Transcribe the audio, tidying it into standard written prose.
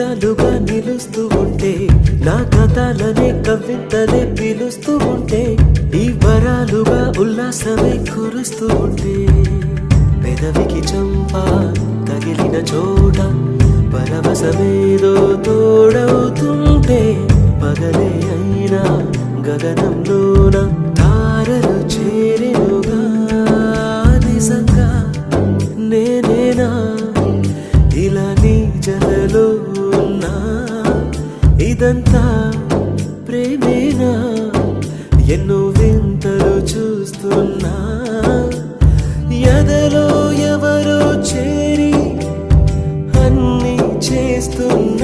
నిజాలుగా నిలుస్తూ ఉంటే, నా కథలనే కవితలే పిలుస్తూ ఉంటే, ఈ వరాలుగా ఉల్లాసమే కురుస్తూ ఉంటే, పెదవికి చంప తగిలిన చోట పరవశమేదో తోడవుతుంటే, పగలే అయినా గగనంలోన తారలు చేరెనుగా. నిజంగా నేనేనా ఇలా నీ జతలో ఉన్నా, ఇదంతా